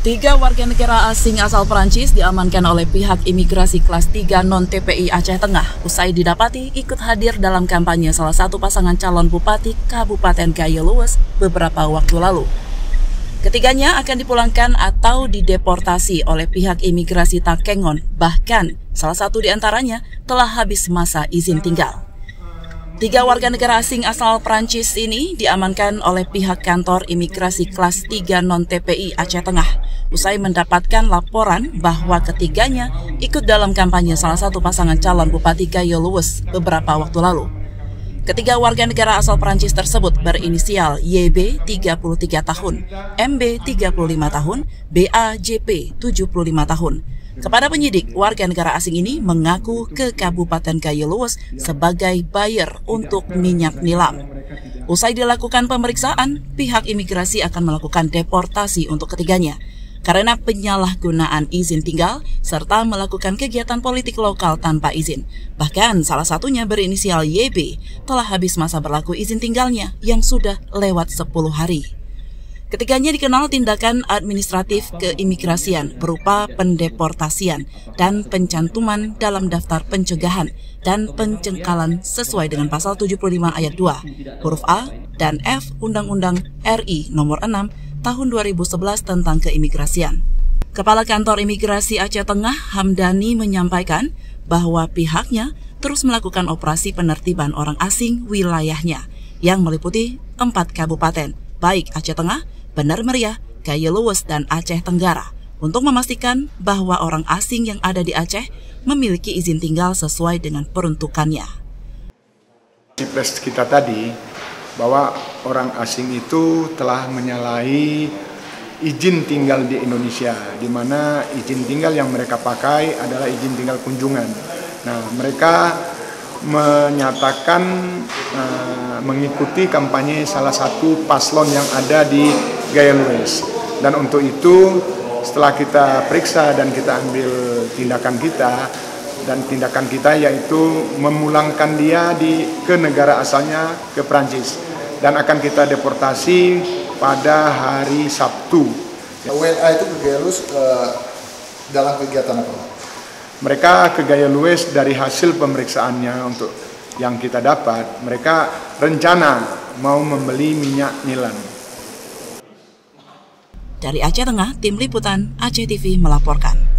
Tiga warga negara asing asal Perancis diamankan oleh pihak imigrasi kelas 3 non-TPI Aceh Tengah usai didapati ikut hadir dalam kampanye salah satu pasangan calon bupati Kabupaten Gayo Luwes beberapa waktu lalu. Ketiganya akan dipulangkan atau dideportasi oleh pihak imigrasi Takengon, bahkan salah satu di antaranya telah habis masa izin tinggal. Tiga warga negara asing asal Perancis ini diamankan oleh pihak kantor imigrasi kelas 3 non-TPI Aceh Tengah usai mendapatkan laporan bahwa ketiganya ikut dalam kampanye salah satu pasangan calon Bupati Gayo Luwes beberapa waktu lalu. Ketiga warga negara asal Perancis tersebut berinisial YB 33 tahun, MB 35 tahun, BA JP 75 tahun. Kepada penyidik, warga negara asing ini mengaku ke Kabupaten Gayo Luwes sebagai buyer untuk minyak nilam. Usai dilakukan pemeriksaan, pihak imigrasi akan melakukan deportasi untuk ketiganya karena penyalahgunaan izin tinggal serta melakukan kegiatan politik lokal tanpa izin. Bahkan salah satunya berinisial YB telah habis masa berlaku izin tinggalnya yang sudah lewat 10 hari. Ketiganya dikenal tindakan administratif keimigrasian berupa pendeportasian dan pencantuman dalam daftar pencegahan dan pencengkalan sesuai dengan pasal 75 ayat 2, huruf A dan F Undang-Undang RI nomor 6 tahun 2011 tentang keimigrasian. Kepala Kantor Imigrasi Aceh Tengah Hamdani menyampaikan bahwa pihaknya terus melakukan operasi penertiban orang asing wilayahnya yang meliputi 4 kabupaten, baik Aceh Tengah, Benar Meriah, Gayo Luwes, dan Aceh Tenggara untuk memastikan bahwa orang asing yang ada di Aceh memiliki izin tinggal sesuai dengan peruntukannya. Di press kita tadi bahwa orang asing itu telah menyalahi izin tinggal di Indonesia, di mana izin tinggal yang mereka pakai adalah izin tinggal kunjungan. Nah, mereka menyatakan mengikuti kampanye salah satu paslon yang ada di Gayo Luwes. Dan untuk itu setelah kita periksa dan kita ambil tindakan kita yaitu memulangkan dia ke negara asalnya, ke Prancis, dan akan kita deportasi pada hari Sabtu. WNA itu ke Gayo Luwes dalam kegiatan apa? Mereka ke Gayo Luwes dari hasil pemeriksaannya untuk yang kita dapat, mereka rencana mau membeli minyak nilam. Dari Aceh Tengah, Tim Liputan Aceh TV melaporkan.